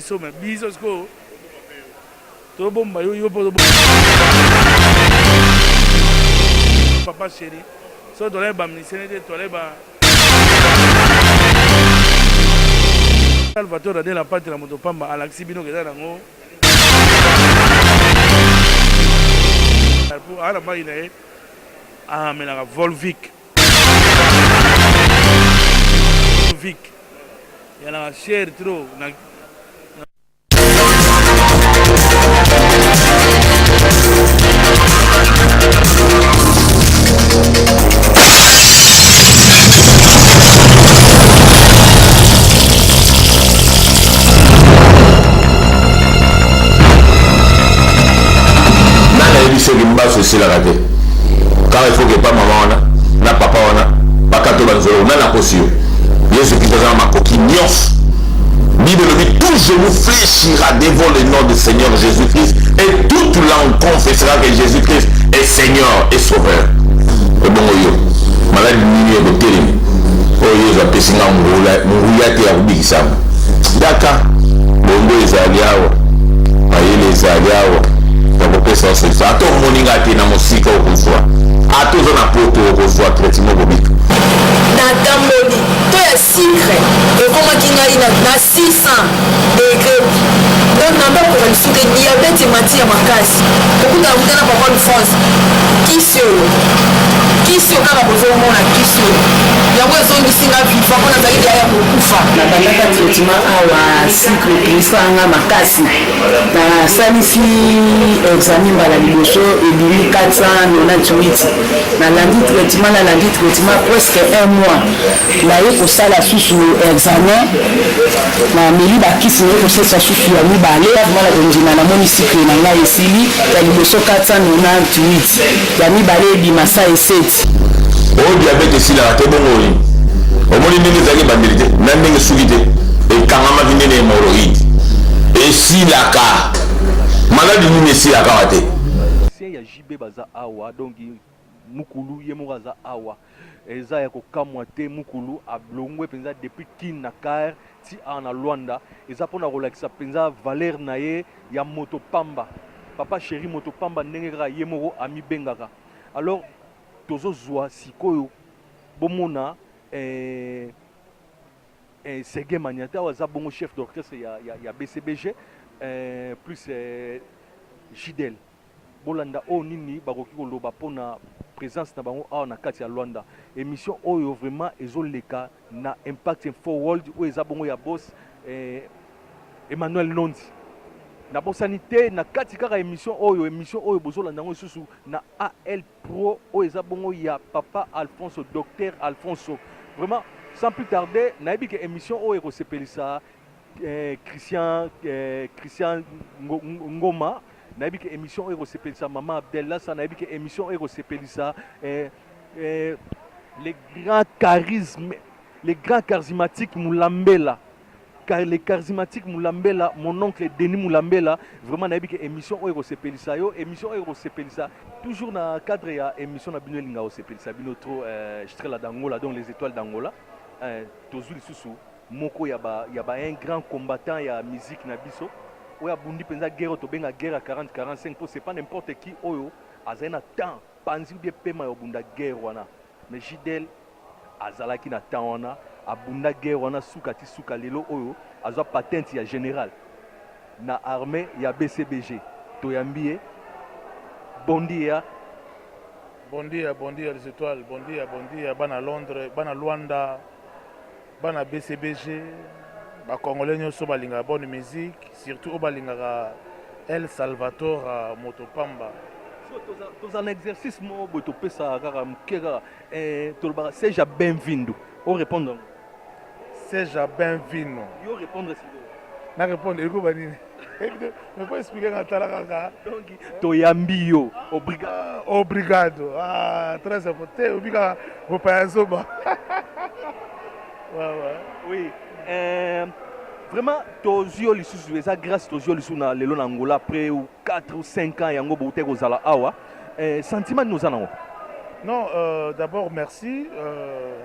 biso mais biso sko to bomba yo po papa chéri so to ba ministère de to ba Salvatore de la patrie la moto pamba Alexis bino keza nango pour ala ba ina mais la Volvic il y a la chair trop. C'est la raté. Car il faut que pas maman na papa pas qu'à tout banzolo na la possible. Yesu qui faisait ma coquille nyof. Bible dit tout genou fléchira devant le nom du Seigneur Jésus-Christ et toute langue confessera que Jésus-Christ est Seigneur et Sauveur. Et bon yo, malade ni de télé. Oh yo za pesinga mouya te abikisa. Daka bongo ezaliawo. Ayele ezaliawo. Ça c'est ça. Tout le monde a été dans mon cycle au soir. À tous on a porté au soir traitement public. Natamboli, toi est secret. Et comment qu'il y a na 600 degrés. Donc n'a pas pour le sucre diabète et matière ma casse. Beaucoup d'avant n'a pas bonne France. Qui sur quand on besoin mon qui sur. Il y a besoin de singa viva qu'on a d'aller derrière pour kufa. Na bandaka traitement awa cycle krisanga makasi. Na salisi examen bala liboso et 1498. Na lundi traitement presque un mois. Na yeko sala susu examen. Na meli bakisi yeko sesa susu ya mibale vraiment la ondina na moni cycle na nga esili ya liboso 498. Ya mibale bimasa eseti. Oh diabète ici là te bongo ni. O moni ndenge zaki bandilité, na ndenge sugité et kangama vinde ne hémorroïde. Et si la ka malade ni si la ka wate. C'est ya JB baza awa donc mukulu yemo baza awa. Eza ya kokamwa te mukulu ablongwe penza depuis kin na car ti ana Luanda eza pona relaxa penza valeur na ye ya moto pamba. Papa chéri moto pamba ndenge ka yemo ami bengaka. Alors tozo zwa sikoyo bomona Serge Maniata waza bongo chef d'orchestre ya BCBG plus Jidel bolanda o nini bakoki koloba pona présence na bango awa na kati ya Luanda émission oyo vraiment ezoleka na Impact Info World o eza bongo ya boss Emmanuel Nondi na bosanité na kati kaka émission oyo bozolanda ngo susu na AL Pro o eza bongo ya papa Alfonso docteur Alfonso vraiment sans plus tarder nayebi ke émission oyo ko sepelisa Christian Ngoma nayebi ke émission oyo ko sepelisa Maman Abdella sa nayebi ke émission oyo ko sepelisa les grands charismatiques Moulambela. Car les charismatiques Moulambela, mon oncle Denis Moulambela, vraiment n'a que émission Oyo Sepelisa yo, émission Oyo Sepelisa, toujours dans le cadre de l'émission na Bino Linga Sepelisa, Bino trop Strela d'Angola, donc les étoiles d'Angola, Tozuli Susu, Moko yaba un grand combattant ya musique na biso, Oya Bundi penza guerre to benga guerre à 40-45, c'est pas n'importe qui Oyo, azana temps, panzi bien pema yo bunda guerre wana, mais Jidel azalaki na temps wana. Abunda guerre wana sukati suka lelo oyo azwa patente ya général na armée ya BCBG toyambie bondi ya les étoiles bondi ya bana Londres bana Luanda bana BCBG ba congolais nyonso balinga bonne musique surtout balinga El Salvatore Motopamba. Dans un exercice mo boto pesa kaka mkeka tolba seja bem-vindo ou répondre Seja bem-vindo. Yo répondre si na répondre eko banini mais pas expliquer ngata kaka donc toyambi yo obrigado très important obika vopayazoba oui vraiment tozio lisusu eza grâce tozio lisusu na lelo na Angola après 4 ou 5 ans yango boute kozala awa sentiment nous en Non, d'abord merci.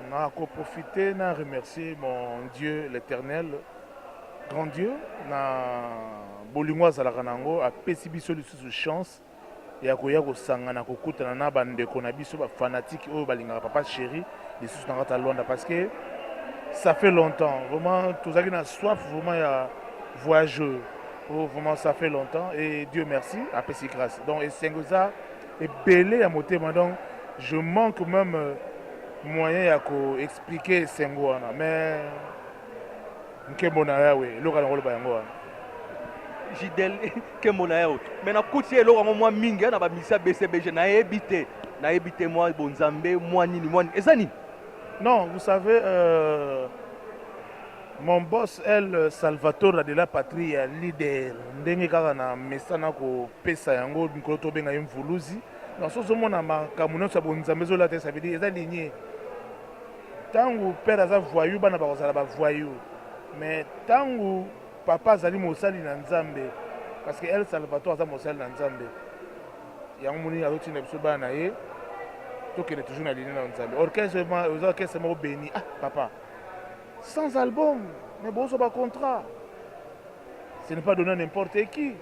On a profité, on a remercié mon Dieu l'éternel grand Dieu na bolingo azalaka nango apesi biso lisusu chance ya koya kosangana kokutana na bandeko na biso bafanatike oyo balingaka Papa Chéri lisusu na kati ya Luanda parce que ça fait longtemps vraiment tozalaki na soif vraiment ya voyageur. Oh, vraiment ça fait longtemps et Dieu merci apesi grâce donc esengo eza ebele ya motema donc je manque même moyen ya koexpliquer esengo wana mais nkembo na yawe eloko nango loba yango wana Jidel nkembo na yawe mais nakuti eloko yango mwa mingi na bamisa BCBG nayebi te mwa bonzambe mwa nini eza nini? Non, vous savez, mon boss, El Salvatore de la Patrie, leader, ndenge kaka na mesana ko pesa yango mikolo to benga mvuluzi. Na soso mona makamuno sa bonzambe zo la te ça veut dire eza ligné. Tangu père aza voyou bana ba kozala ba voyou. Mais tangu papa azali mosali na Nzambe parce que El Salvatore aza mosali na Nzambe. Yango moni azoti na biso bana ye. Donc il est toujours dans l'île de orchestre béni. Ah, papa, sans album, mais bon, ça va contrat. Ce n'est pas donné à n'importe qui.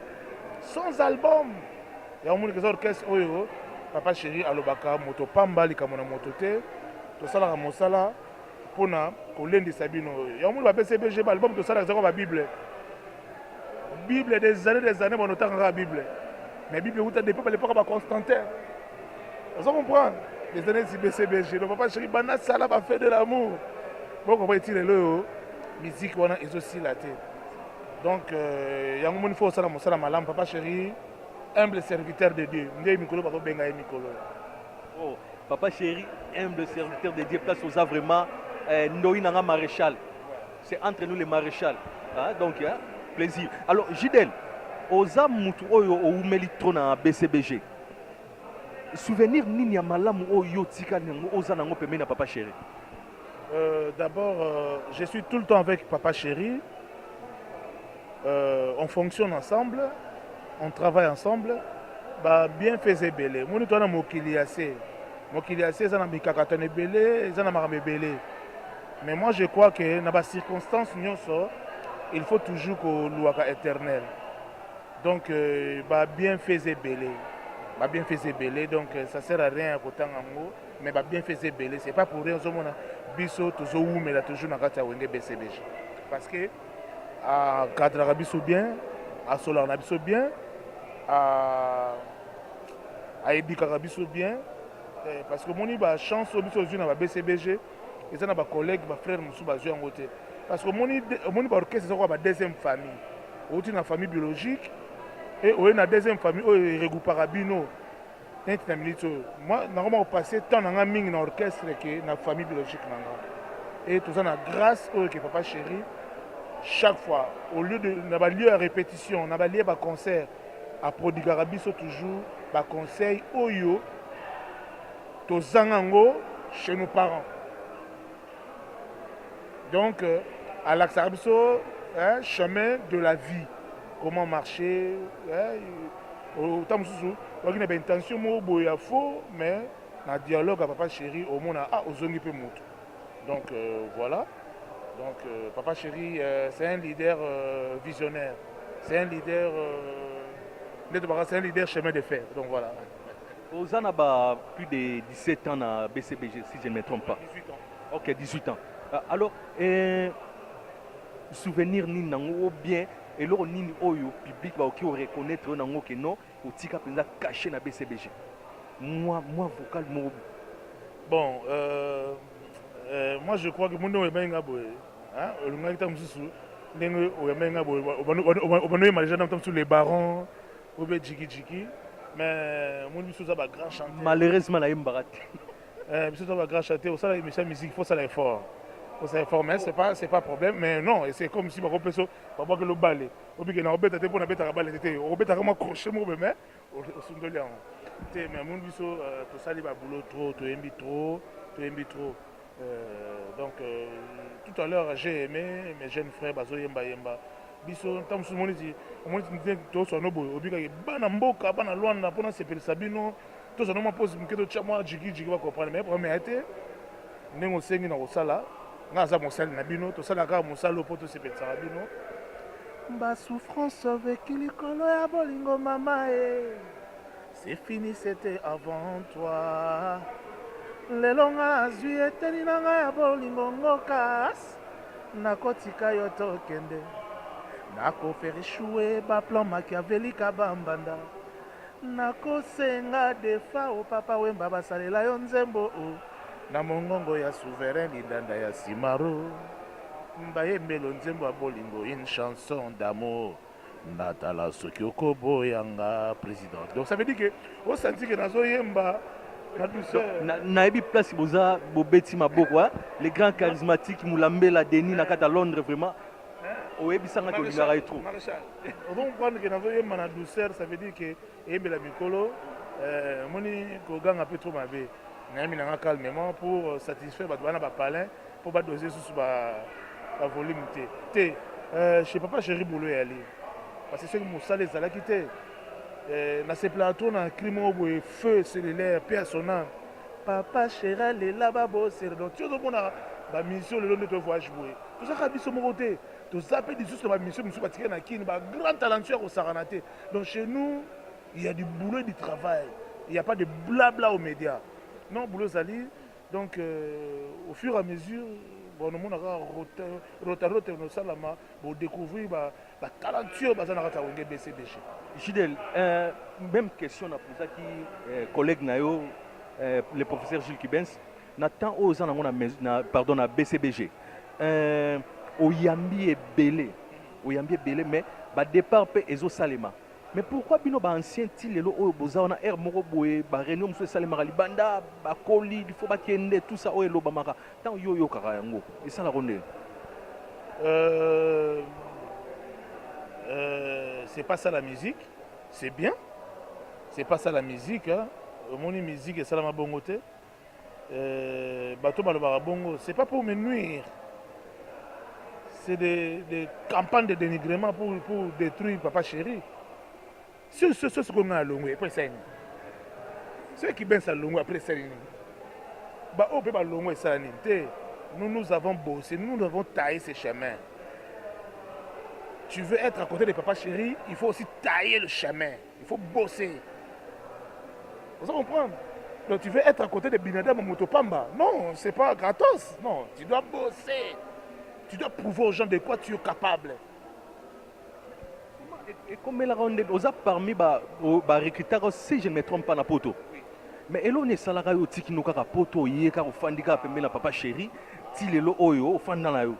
Sans album. Il y a un monde qui a orchestre, Papa Chéri, Alobaka, Moto Pamba, Likamona Motote, tout ça, la Mosala, Pona, Colin de Sabino. Il y a un monde qui a PCBG, l'album, tout ça, la Bible. Bible, des années, on entend la Bible. Mais la Bible, vous avez des peuples à l'époque, Constantin. Vous comprenez? Les années du BCBG, le Papa Chéri, Bana Sala va faire de l'amour. Bon, on va tirer le musique, on a aussi la tête. Donc, il y a un moment où il faut ça, malam, Papa Chéri, humble serviteur de Dieu. Oh, Papa Chéri, humble serviteur de Dieu, place aux vraiment Ndoïnanga maréchal. C'est entre nous les maréchals. Hein? Donc, hein? Plaisir. Alors, Jidel, Oza Moutou Oyo ou Melitro na BCBG. Souvenir nini ya malamu oyo tika nango oza nango pemena Papa Chéri? D'abord, je suis tout le temps avec Papa Chéri. On fonctionne ensemble, on travaille ensemble. Bah, bien fait belé. Moi, nous avons Mokiliassé. Mokiliassé, ça n'a pas kakatone belé, ça n'a pas belé. Mais moi, je crois que dans les circonstances, il faut toujours que l'ouaka éternel. Donc, bah, bien fait belé. Bah, bien fait belé, donc ça sert à rien à côté en mais bah, bien fait belé. C'est pas pour rien que biso toujours où mais là toujours dans la wenge BCBG. Parce que à cadre biso bien, à solar na biso bien, à ebika biso bien, parce que moni ba chance au biso na BCBG, et ça na ba collègue, ba frère musu ba jouer en côté. Parce que moni ba orchestre c'est quoi ba deuxième famille. Ou une famille biologique. Et on a une deuxième famille, on regroupe Parabino. Moi, normalement, on passe tant dans un orchestre que dans la famille biologique. Et tout ça, grâce au Papa Chéri, chaque fois, au lieu de lieu à répétition, on a lieu à concert, à Prodigarabiso toujours, à conseil, Oyo, to Zangango, chez nos parents. Donc, à l'Axarabiso, chemin de la vie. Comment marcher, autant il y a une intention faux, mais dans le dialogue avec Papa Chéri, au monde a osé peu monter. Donc voilà. Donc Papa Chéri, c'est un leader visionnaire, c'est un leader, chemin de fer. Donc voilà. Vous avez plus de 17 ans à BCBG, si je ne me trompe pas. 18 ans. Ok, 18 ans. Alors, souvenir ni nango bien. Et là, nini oyo public va reconnaître nango que non, ou tika penza caché na BCBG. Moi vocal mo. Bon, moi je crois que mon nom est benga boy. Hein, le ngaki tam susu, ndenge o benga boy. Obanoye malija tam sur les barons, obe jiki. Mais mon biso za ba grand chanteur. Malheureusement la imbarati. Biso za ba grand chanteur, au ça la musique, faut ça l'effort. C'est informel, c'est pas problème, mais non, c'est comme si on peut se que le balai. On peut que on peut pour la balle, on peut vraiment crocher mon bébé, au sundolian. Mais mon biso, tout ça, il va boulot trop, tu aimes trop. Donc tout à l'heure, j'ai aimé mes jeunes frères, Bazo Yemba. Biso, tant que mon dit, on dit tout sur nos beaux, au but que Banamboka, Banalouana, pendant ces pays Sabino, tout ça, on pose une question de chamois, Jigi, va comprendre, mais premier été, nous sommes au Sala. Naza mosali na bino to sala ka mosalo poto sepetsa bino Ba souffrance avec likolo ya bolingo mama c'est fini, c'était avant toi. Lelo nga azwi eteni na ngai ya bolingo ngokas nakotika yo tokende nakofere échouer baplan machiavélique bambanda nakosenga defa o papa wemba basalela yo nzembo na mongongo ya souverain lindanda ya simaro mbayembelo nzembo ya bolingo une chanson d'amour natala soki okoboyanga président. Donc ça veut dire que au senti que nazoyemba na douceur nayebi place boza bobeti maboko les grands charismatiques mulambela Denis na kata Londres vraiment oyebisanga to lingara et trop. On va comprendre que nazoyemba na douceur, ça veut dire que eyembela mikolo moni koganga peu trop mabe nayemi nanga calmement pour satisfaire bato bana bapalin pour badoser sous ba volume te chez papa chéri bolo yali parce que ce que mosala ezalaki te na ce plateau na crime oboye feu cellulaire personnel papa chéri alela babosere donc ti ozomona bamission lelo nde tovoyage boye tozaka biso moko te toza mpe lisusu na bamission mosusu batikeli na kini bagrand talentueux ya kosakana te. Donc chez nous il y a du boulot et du travail, il n'y a pas de blabla aux médias. Non, boulot ezali. Donc au fur et à mesure bon nous monaka rotarote no salama pour découvrir ba talentueux bazana kata wenge BCBG. Gidel, même question na posa qui collègue na yo le professeur Gilles Kibens n'attend aux ans na pardon na BCBG. Oyambi ebele mais ba départ pe ezo salema. Mais pourquoi bino ba ancien ti lelo oyo boza na air moko boye ba réunion muso salema libanda ba koli il faut ba kende tout ça oyo loba maka tant yo kaka yango et ça la ronde c'est pas ça la musique, c'est bien. C'est pas ça la musique hein. Mon musique et ça la bongote. Bateau balobara bongo, c'est pas pour me nuire. C'est des campagnes de dénigrement pour détruire papa chéri. Ce qu'on a à Longo, après ça, ceux qui pensent à Longo, après ça, nous avons bossé, nous avons taillé ces chemins. Tu veux être à côté de papa chéri, il faut aussi tailler le chemin, il faut bosser. Vous comprenez? Donc tu veux être à côté de Binadam Motopamba, non, c'est pas gratos, non, tu dois bosser. Tu dois prouver aux gens de quoi tu es capable. Et comme la ronde aux parmi ba recruteur si je ne me trompe pas na poto. Mais elo ne salara yo tiki no kaka poto yé ka ofandika pembe na papa chéri, ti lelo oyo ofanda na yo.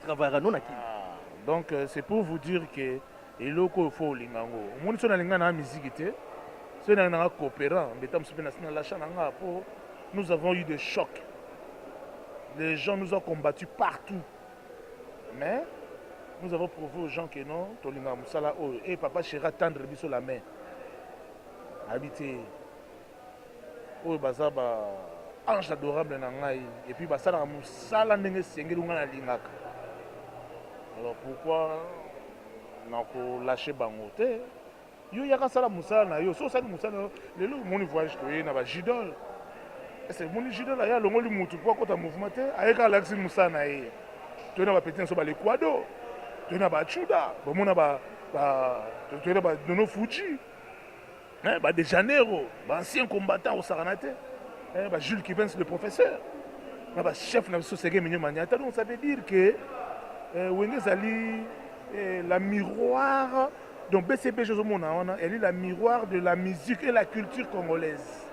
Travailler non na ki. Donc c'est pour vous dire que eloko faut lingango. Moni so na linga na musique té. So na na coopérant, betam so na la chana nga po. Nous avons eu des chocs. Les gens nous ont combattus partout. Mais nous avons prouvé aux gens que non, Tolinga Moussala, et papa chéra tendre biso la main. Habité. Oh, bazaba, ange adorable nangai. Et puis, basala Moussala nenge sengelunga na lingaka. Alors pourquoi nous lâcher bangote? Yo yaka sala Moussala na yo, so sala Moussala, le mon voyage to na ba Jidol. C'est mon Jidol là, le ngoli mutu pour côté mouvement te, ayeka Alexis Moussa na ye. Tu na ba petit so ba le Kwado. Tu na ba Chuda, ba mona ba tu na ba Dono Fuji. Ba de Janeiro, ba ancien combattant au Saranate. Ba Jules Kibens le professeur. Ba chef na so Sege Minyo Maniata. Donc ça veut dire que Wenge Zali la miroir donc BCB Josomona, elle est la miroir de la musique et la culture congolaise.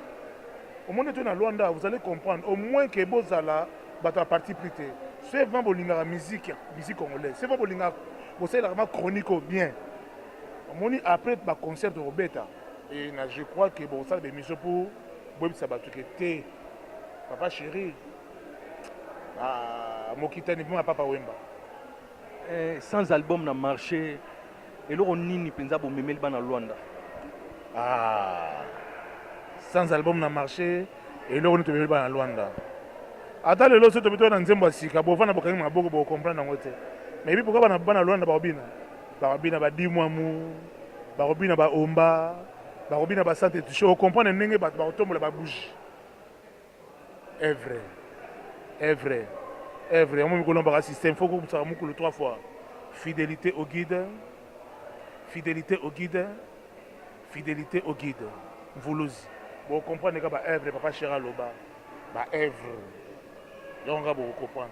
Au moment où on a Luanda, vous allez comprendre au moins que Bozala va partie plus tard. C'est vraiment la musique congolaise. C'est vraiment la chronique bien. Au moment après le concert de Roberta, et je crois que bon ça des missions pour Bob Sabatou qui était papa chéri. Mokita n'est pas papa Wemba. Sans album na marché et là on nini penza bo memel bana Luanda. Sans album na marché et là on te memel bana Luanda. Ata lelo so to bito na nzembo sika bo fana bokangi maboko bo comprendre ngote. Mais bi pourquoi bana Luanda ba obina ba dimwamu ba obina ba omba ba obina ba santé tu show comprendre ndenge ba otombola ba bouge. Est vrai. On me colombe un système, il faut que vous le 3 fois. fidélité au guide, fidélité au guide, fidélité au guide. Voulouse. Vous comprenez que bah œuvre papa Chéra Loba, bah œuvre. Donc vous comprenez.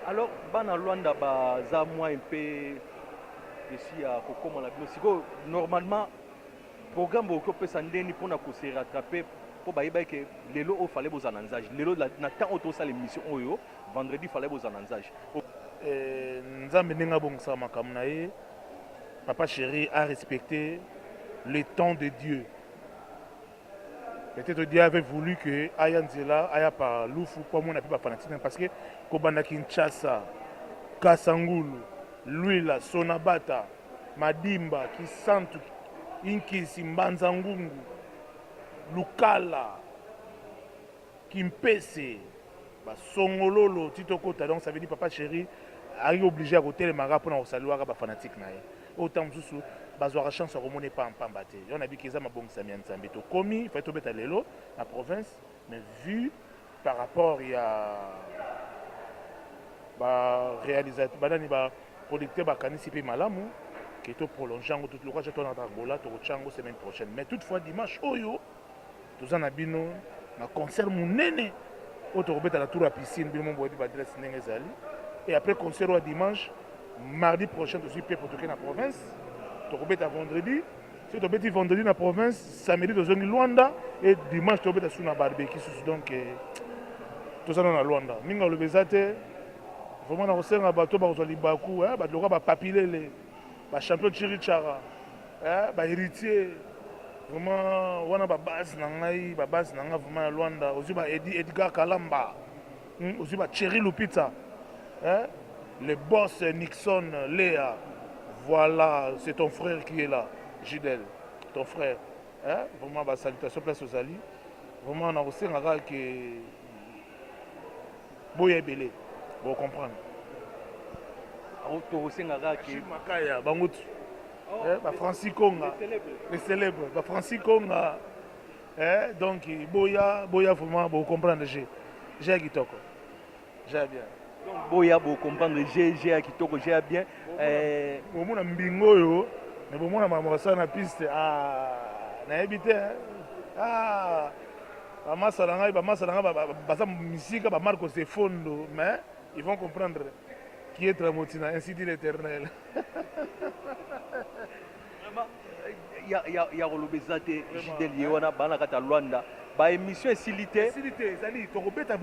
Alors bana Luanda baza moi un peu ici à kokoma la bino. Normalement programme boko pesa ndeni pona ko se rattraper pour baïba que lelo o fallait vos ananzage. Lelo na temps auto ça l'émission oyo vendredi fallait vos ananzage. Nzambe nenga bongsa makamna ye. Papa Chéri a respecté le temps de Dieu. Peut-être Dieu avait voulu que Aya Nzela, Aya par Lufu, pour moi, on n'a pas fanatique parce que Kobana Kinshasa, Kasangulu, Luila, Sonabata, Madimba, Kisantu, Inkisi, Mbanzangungu, Lukala, Kimpese, Songololo, Tito Kota. Donc ça veut dire Papa Chéri a été obligé à côté les maras pour nous saluer à fanatique. Autant que ça, bazouara chance à remonter pas en pambaté. On a vu qu'ils ont bon Samia Nzambe to commis, fait tomber à l'élo, la province, mais vu par rapport il y a réalisateur, badani ba producteur ba kanisipe malamu qui est prolongé en tout le cas j'attends dans Bola to chango semaine prochaine. Mais toutefois dimanche oyo tous en abino na concert monene auto robeta la tour à piscine bino boyebi ba adresse nengezali et après concert au dimanche mardi prochain je suis prêt pour tourner dans la province. Tu vas vendredi. Si tu vas vendredi dans la province, samedi tu vas Luanda et dimanche tu vas sur la barbecue. Donc tout ça dans la Luanda. Minga le bezate vraiment na osenga bato ba kozali baku ba loka ba papilele ba champion Chirichara ba héritier vraiment wana ba base na ngai vraiment na Luanda aussi ba Edgar Kalamba aussi ba Thierry Lupita le boss Nixon Léa. Voilà, c'est ton frère qui est là, Gidel, ton frère. Vraiment, bah, salutations place aux alliés. Vraiment, on a aussi un gars qui est Boye Belé, vous comprenez. On a aussi un gars qui est Makaya, Bangout, Francis Konga, les célèbres, Francis Konga. Donc, Boya, vraiment, vous comprenez, j'ai Kitoko. J'ai bien. Donc, Boya, vous comprenez, j'ai Kitoko, j'ai bien. Au moins, Mbingo, yo, mais au moins, on a na piste. Na habité. Masalanga, basa musique, Marco c'est fondo, mais ils vont comprendre qui est Tramotina, ainsi dit l'Éternel. Il y a Rolobezate, Gidel Yewana, Banakata Luanda. Ba émission Silité. Silité, Zali, Torobeta,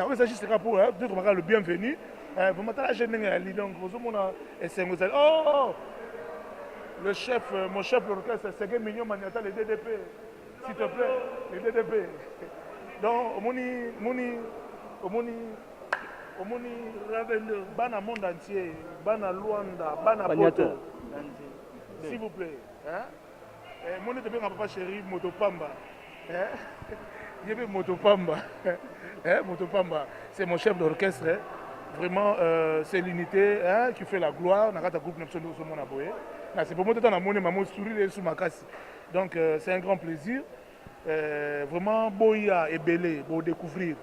oui, ça juste pour le bienvenu. Vous m'entendez la jeune donc vous avez oh, le chef, mon chef de l'orchestre, c'est 5 millions Maniata, le DDP. S'il te plaît, le DDP. Donc, au Moni, Bana monde entier, Bana Luanda, Bana Poto. S'il vous plaît. Mon est bien papa chéri, Motopamba. Motopamba. Motopamba, c'est mon chef d'orchestre. Vraiment, c'est l'unité qui fait la gloire. C'est pour moi que je sourire sur ma casse. Donc, c'est un grand plaisir. Vraiment, Boya et Belé, pour découvrir.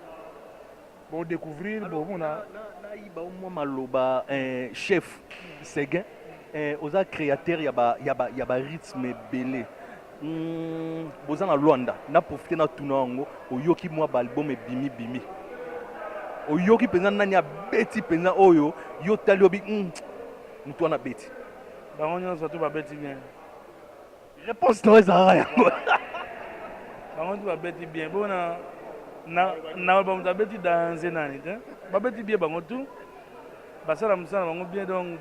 Pour découvrir, bon, un chef, Séguin, aux créateurs, il y a un rythme Belé. Vous en Luanda, na profité na tunango, au yoki moi album et bimi. Au yoki pena nanya beti pena oyo, yo taliobi, mutu na beti. Bangonyo surtout ba beti bien. Réponse non ezara. Bangonyo ba beti bien. Bon na ba beti dans zenani, ba beti bien bango tout. Basala musala bango bien donc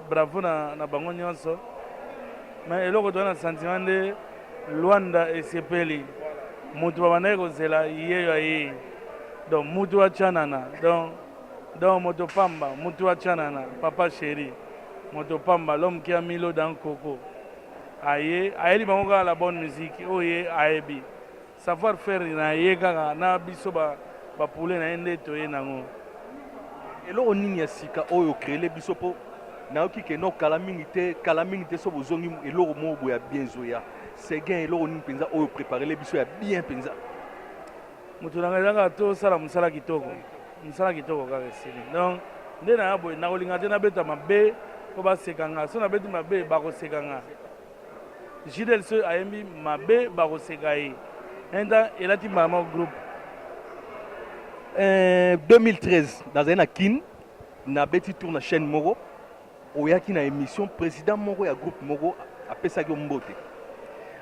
bravo na bangonyo so. Mais eloko tona sentiment de Luanda esepeli. Mutu babanaye kozela yeyo ye. Donc mutu achanana. Donc Motopamba, mutu achanana, papa chéri. Motopamba, l'homme qui a mis l'eau dans le coco. Aïe, aïe, bango la bonne musique. Oye, aïe. Savoir faire na yega na biso ba poulet na ende toye nango. Eloko nini ya sika oyo créer biso po naoki ke no kala mingi te so bozongi eloko moko ya bien zoya. C'est gain eloko nini penza oyo préparer les biso ya bien penza. Mutu na ngaka to sala musala kitoko. Musala kitoko kaka sili. Donc nde na boye nakolinga te nabeta mabe po baseka nga so nabeti mabe bakoseka nga Jidel so ayembi mabe bakoseka ye enda elati mbala groupe 2013 nazali na kin na beti tour na chaîne moko oyaki na émission président moko ya groupe moko apesaki yo mbote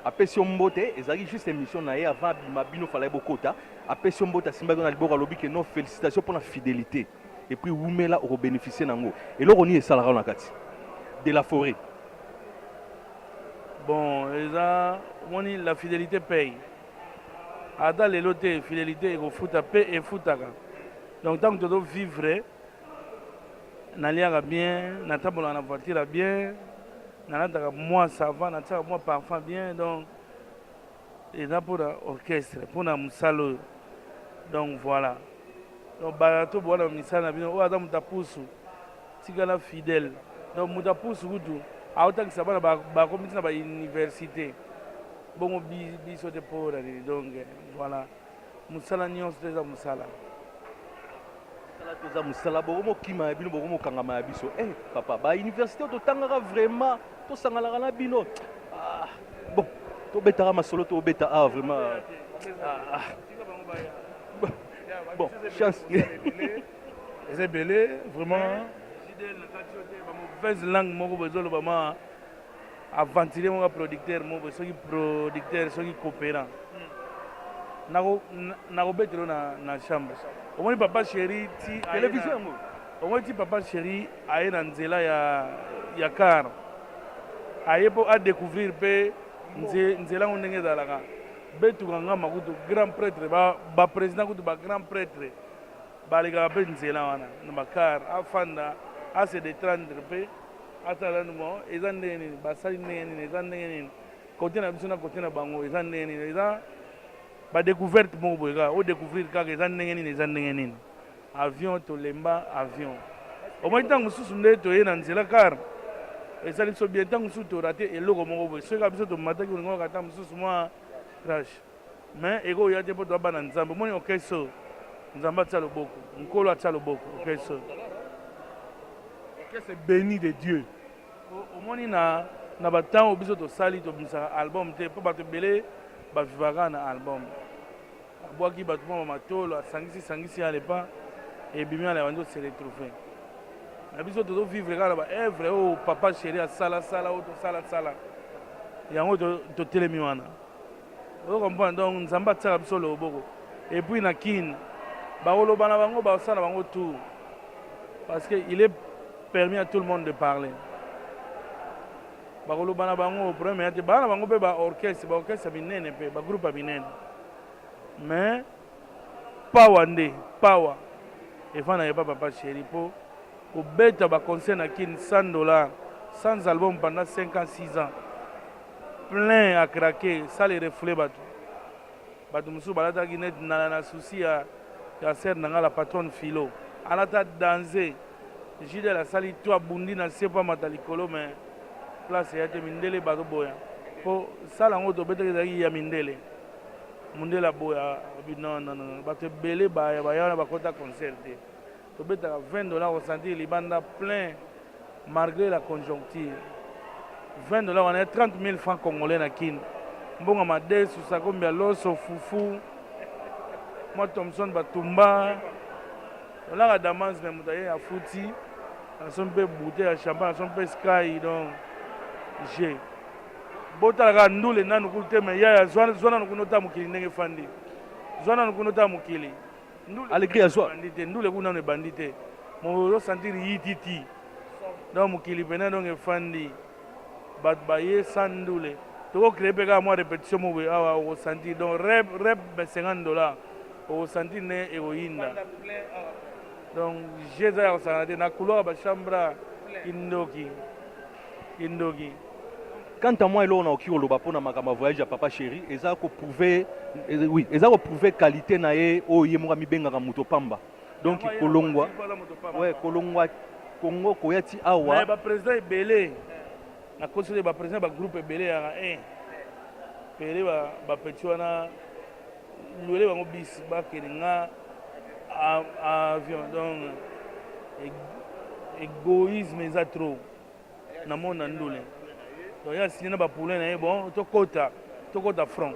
apesi yo mbote ezalaki juste émission na ye avant mabino fala ye bokota apesi yo mbote asimbaki yo na liboko alobi ke non félicitation pour la fidélité et puis wumela okobénéficie nango eloko nini esalaka na kati de la forêt bon eza omoni la fidélité paye ata lelo te fidélité ekofuta mpe efutaka donc ntango tozo vivre naliaka bien natambolaka na voiture bien nalataka mwa savant natiaka mwa parfum bien donc eza mpona orchestre mpona mosala oyo donc voilà donc bato bowana misala na bino oyo aza moto apusu tikala fidèle donc moto apusu kutu aotangisa bana bakomisi na bauniversité bongo biso te mpona nini donc voilà mosala nyonso te eza mosala toza mosala bokomokima ya bino bokomokangama ya biso papa bauniversité totangaka vraiment tosangalaka na bino bon tobetaka masolo tobeta vraiment bon chance eza ebele vraiment mauvaise langue moko boye ezoloba ma aventurier moko producteur moko boye soki producteur soki coopérant nakobetelo na chambre omoni papa chéri ti télévision yango omoni ti papa chéri aye na nzela ya car aye mpo adécouvrir mpe nzela yango ndenge ezalaka betuka ngamba kutu grand prêtre baprésident kutu bagrand prêtre balekaka mpe nzela wana na bakar afanda ase détendre mpe atalani mo eza ndenge nini basali ndenge nini eza ndenge nini kote na biso na kote na bango eza ndenge nini eza badécouverte moko boye kaka odécouvrir kaka eza ndenge nini eza ndenge nini avion tolemba avion omoi ntango mosusu nde toye na nzela kar esali biso bien ntango mosusu torate eloko moko boye soki kaka biso tomataki olingo kata mosusu mwa crash mais ekoya te mpo toaba na nzambe omoni okeso nzambe atia loboko nkolo atia loboko okeso c'est béni de Dieu. omoni na batango biso tosali tobimisaka album te mpo bato ebele bavivaka na album abwaki bato mwa bamatolo asangisi alepa ebimi ala bandi ose retrouve na biso tozovivre kaka na baevre oyo papa chéri asalasala oyo tosalasala yango totelemi wana okomprendre donc nzambe atiaka biso loboko epuis na kine bakoloba na bango basala na bango tour parce que il est permis à tout le monde de parler bakoloba na bango problème ya te baa na bango mpe baorchestre binene mpe bagroupe ya binene mais pawa nde pawa efana yepa papa chéri mpo kobeta baconcert na kine $100 sans album pendant 5 ans 6 ans plein à craquer sale refoule bato mosusu balataki net na souci ya sere na nga la patronne philo alata danse Jidel asali to abundi na se po amata likolo mais place ya te mindele bato boya mpo sala yango tobetaki ezalaki ya mindele mondele aboya non bato ebele baya wana bakota concert te tobetaka $20 kosentir libanda plein malgré la conjoncture $20 wana ya 30 000 francs congolais na kine mbongo madesu sakombi ya loso fufu mwa Thomson batumba olaka damance me moto aye afuti naso mpe bouteille ya champagne naso mpe sky donc g botalaka ndule nanu kulu te me yaya zwa nanu kuna ota mokili ndenge efandi zwa nanu kuna ota mokili alegri ya zwa te ndule kuna nanu ebandi te ozosentir yititi donc mokili pene donc efandi bato baye sa ndule tokocrée mpe kaka mwa répétition mo boye awa okosentir donc rep $50 okosentir ne ekoyinda donc je eza ya kosangana te na couloir bachambra kindoki quant à moi eloko nakoki koloba mpona makambo ya voyage ya papa chéri eza koprouve qualité na ye oyo ye moko amibengaka moto pamba donc kolongwa kongo koya ti awa baprésident ebele nakosoli baprésident bagroupe ebele yaka pele bapeti wana lwele bango bis bakende nga avion donc égoïsme eza trop na monde na ndule donc ya signé na bapoulain na ye bon tokota front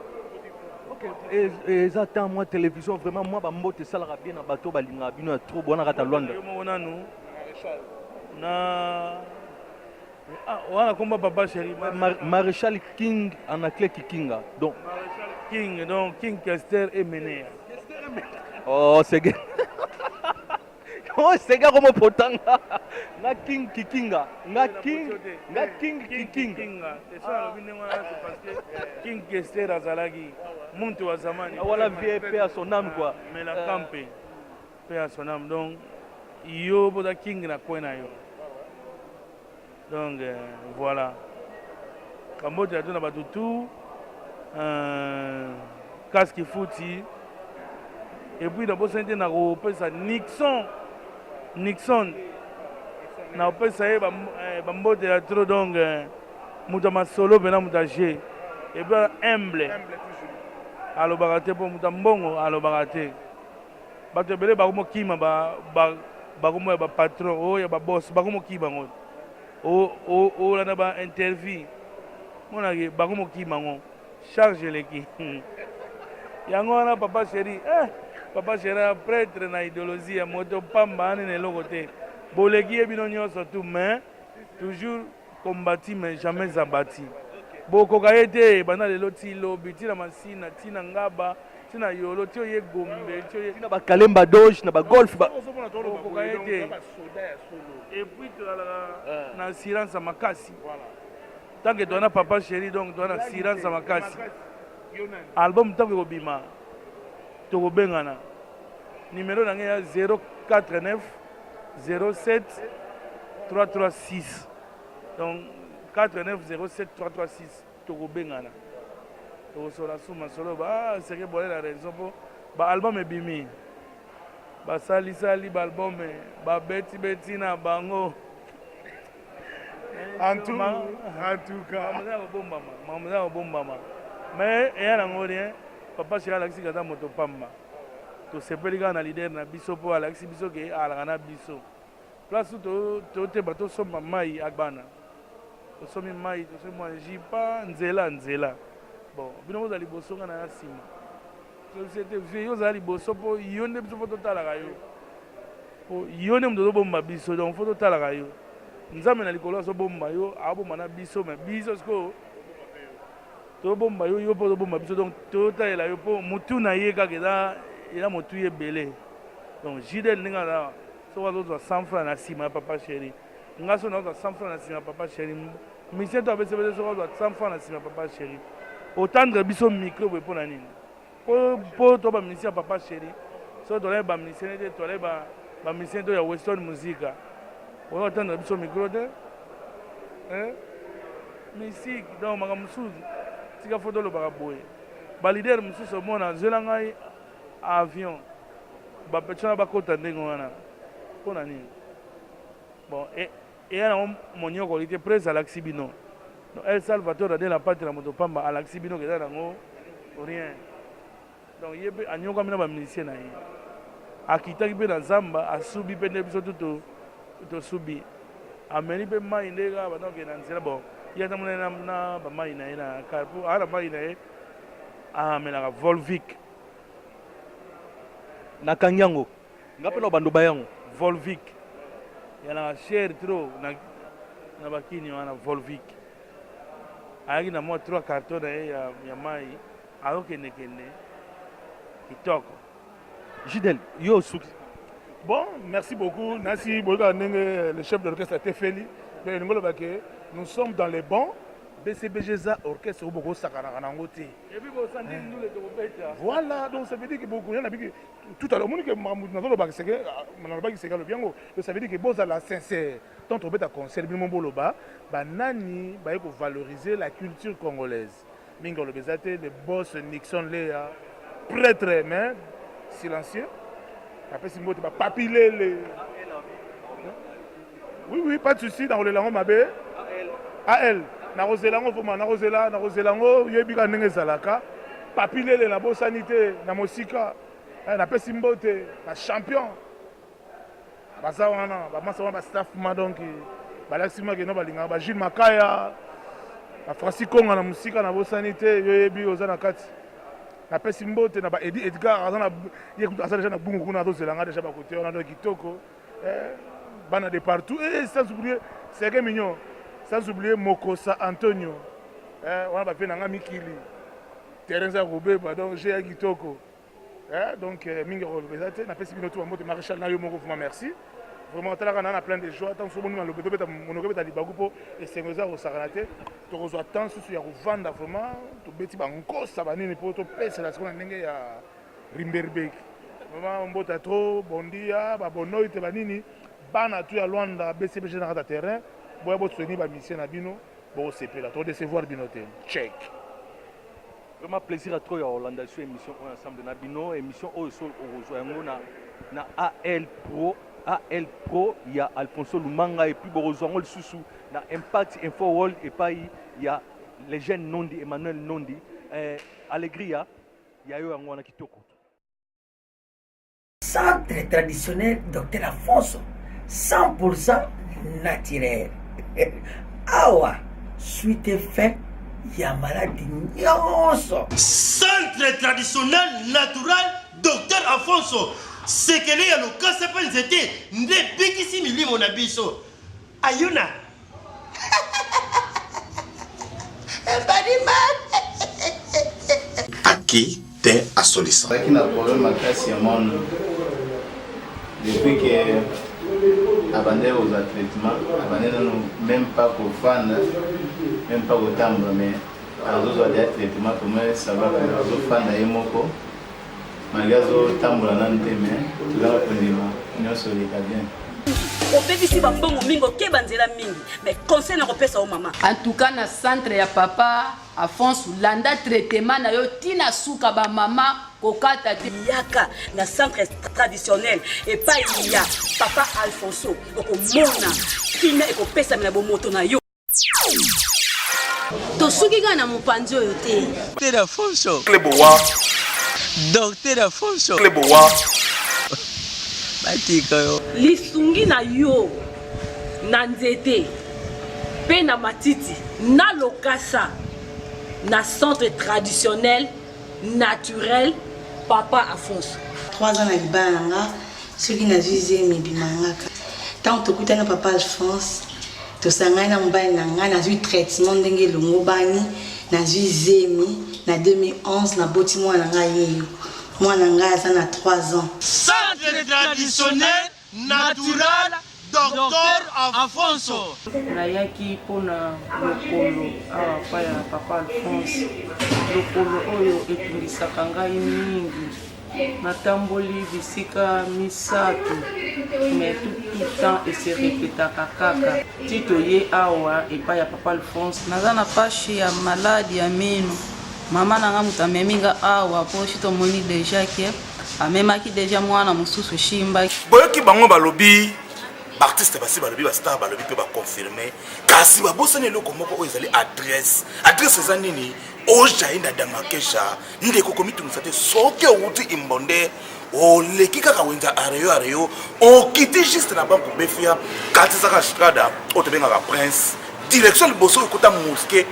eza temps moi télévision vraiment moi bambote esalaka bien na bato balingaka bino ya trop bonaka ta lwanda yo moko nanu na wana komba papa chéri maréchal king Anaclet Kikinga donc King Kester et Menea oh c'est gay oh c'est gars comme potanga nga king Kikinga nga king Kikinga c'est ça le binema c'est parce que King Kester azalaki muntu wa zamani voilà VIP à son âme quoi mais la campe paix à son âme donc yo boda king na kwena yo donc voilà kambote ya tona batutu casque fouti et puis d'abord c'était na kopesa Nixon na kopesa ye bambote ya trop donc muta masolo pena muta G et puis humble alobaka te mpo muta mbongo alobaka te bato ebele bakomokima bakomo ya bapatron oyo ya baboss bakomokima ngo olanda bainterview monaki bakomokima ngo charge eleki yango wana papa chéri prêtre na idéologie ya moto pamba anene eloko te boleki ye bino nyonso tu mais toujours combati mais jamais abati bokoka ye te banda lelo ti lobi tina masina tina ngaba tina yolo ti oye gombe tina bakalemba doge na bagolf bokoka ye te et puis tozalaka na assurance ya makasi tant que toana papa chéri donc toana assurance ya makasi album ntango ekobima tokobengana numéro na ngai ya 049 07 336 donc 49 07 336 tokobengana tokosola suma solo seke bole na raison mpo baalbum ebimi basalisali baalbum babeti na bango en tout cas makambo eza kobombama mais eya nango rien papa chéri alakisi kata moto pamba tosepeli kaka na lider na biso mpo alakisi biso ke alaka na biso place toteba tosomba mai agbana tosomi mai tosomi mwa jipa nzela bon bino kozala liboso nga na ya nsima société vie yo ozala liboso mpo yo nde biso mpo totalaka yo yo nde moto tobomba biso donc fo totalaka yo nzambe na likolo azobomba yo abomba na biso me biso sikoyo tobomba yo mpo tobomba biso donc totalela yo mpo motu na ye kaka eza motu ye ebele donc jidel ndenge aza soko azozwa 100 francs na nsima ya papa chéri nga so nazozwa 100 francs na nsima ya papa chéri misien to apesepese soko azwa 100 francs na nsima ya papa chéri otendre biso micro boye mpo na nini mpo to bamisien ya papa chéri so tolaye bamisien ete tolaye bamisien to ya western musique oyo otendre biso micro te misike donc makambo mosusu tika fo tolobaka boye balider mosusu omona zela ngai avion bapetio na bakota ndenge wana mpo na nini bon eya nango monyokoli te prese alakisi bino el salvatore ade na pate na moto pamba alakisi bino keza nango rien donc ye mpe anyokami na bamilisien na ye akitaki mpe na zamba asubi mpe nde biso tu tosubi ameni mpe mai nde kaka bandokokende na nzela bon ye ata monene na bamai na ye na kar mpo aa na mai na ye amenaka volvic na kanyango nga mpe na bandoba yango volvic yanaka cher trop na bakini wana volvic ayaki na mwa 3 carton na ye ya mai azokendekende kitoko Jidel yo suki bon merci beaucoup nasi boyoka ndenge le chef de l'orchestre a été feli mais ngolo bake nous sommes dans les bons BCBGza orchestre oyo bokosakanaka nango te voilà donc ça veut dire que beaucoup yana biki tout à l'heure moni que nazolobaki seke nalobaki seke alobi yango ça veut dire que bozala sincère tant tobeta concert bino boloba banani baye kovaloriser la culture congolaise mingi olobi eza te le boss Nixon Leya prêtre mais silencieux apesi mbote bapapi lele oui pas de souci nakolela yango mabe AL nakozela yango voma nakozela yango yebika ndenge ezalaka papi lele nabosani te na mosika napesi mbote na champion baza wana bamasa wana bastaff ma donc balakisi ma keno balingaka ba Jules Makaya ba Francis Konga na musika na bosani te yo yebi oza na kati na pesi mbote na ba Edgar aza na asa déjà na bungu kuna tozelanga déjà ba côté wana donc kitoko bana de partout et sans oublier Serge Mignon, sans oublier Mokosa Antonio wana ba pe nanga mikili terrain za robé donc j'ai kitoko donc mingi rolobeza te na pesi bino to mbote maréchal na yo moko vraiment merci. Vraiment, on a plein de joie. Tant que nous avons le Libago pour et c'est nous avons Saranate. Tu reçois tant sur y a vendre vraiment. Tu bêtis banco ça va ni pour te payer c'est la seconde année à Rimberbeck. Vraiment on botte trop bondia ba bonoy te banini bana tu à Luanda BCB général de terrain. Boya bot soigner ba mission na bino bon c'est là. Tu décevoir binoté. Check. Vraiment plaisir à toi Hollande sur émission ensemble de Nabino émission au sol au rejoindre na AL Pro, il y a Alfonso Lumanga et puis Borozongo le Soussou, dans Impact Info World et pas il y a les jeunes Nondi, Emmanuel Nondi, Allegria, il y a eu un Wana Kitoko. Centre traditionnel Dr Afonso, 100% naturel. Awa, suite fait, il y a maladie nyonso. Centre traditionnel naturel Dr Afonso. C'est que les gens qui s'appellent c'était ne bikisi milimo na biso ayuna Aki te asolisa qui n'a problème à casser mon depuis que abandonné aux traitements abandonné même pas pour fan même pas au tambour mais à cause des traitements pour moi ça va que fan na yemoko magazo tambour na nteme tu vas kondima nyoso leka bien opebisi bambongo mingo ke banzela mingi mais conseil na kopesa o mama en tout cas na centre ya papa Afonso landa traitement na yo tina suka ba mama kokata te yaka na centre traditionnel et pas il y a papa Alfonso okomona kina ekopesa na bomoto na yo to suki kana mupanzo yo te Dr Afonso Klebowa Dr Afonso Klebowa batika yo lisungi na yo na nzete pe na matiti na lokasa na centre traditionnel naturel papa Afonso 3 ans na libanga soki na zizé mibimangaka tant tokutana papa Alphonse tosangana na mobali na nga na zwi traitement ndenge longo bani na zizemi na 2011 na boti mwana nga yeyo mwana nga aza na 3 ans. Centre traditionnel naturel Dr Afonso nayaki mpona lokolo awa pa ya papa Alphonse lokolo oyo etungisaka ngai mingi natamboli bisika misato mais tout temps ese repetaka kaka ti toye awa epai ya papa Alphonse naza na pashi ya maladi ya mino mama nanga moto ameminga awa po shi tomoni deja ke amemaki deja mwana mosusu shimba boyoki bango balobi artiste basi balobi ba star balobi pe ba confirmer kasi babosani eloko moko oyo ezali adresse eza nini ojai na damakesha ndeko komitungisa te soki outi imbonde oleki kaka wenza areyo okiti juste na banko befia kati saka strada otobengaka prince direction liboso ekota mosquée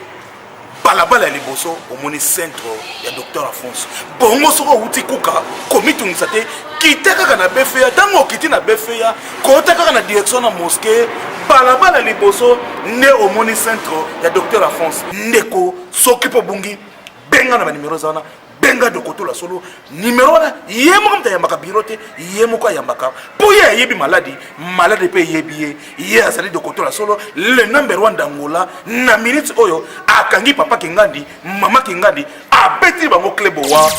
balabala ya liboso omoni centre ya Dr Afonso bongo soko outi kuka komitungisa te kita kaka na befeya tango okiti na befeya kota kaka na direction na mosquée balabala liboso nde omoni centre ya Dr Afonso ndeko soki po bungi benga na ba numéro zana benga de koto la solo numéro wana yemo mta yambaka biro te yemo kwa yambaka po ye yebi malade pe yebi ye azali de koto la solo le number 1 d'Angola na minute oyo akangi papa Kingandi mama Kingandi abeti bango Klebowa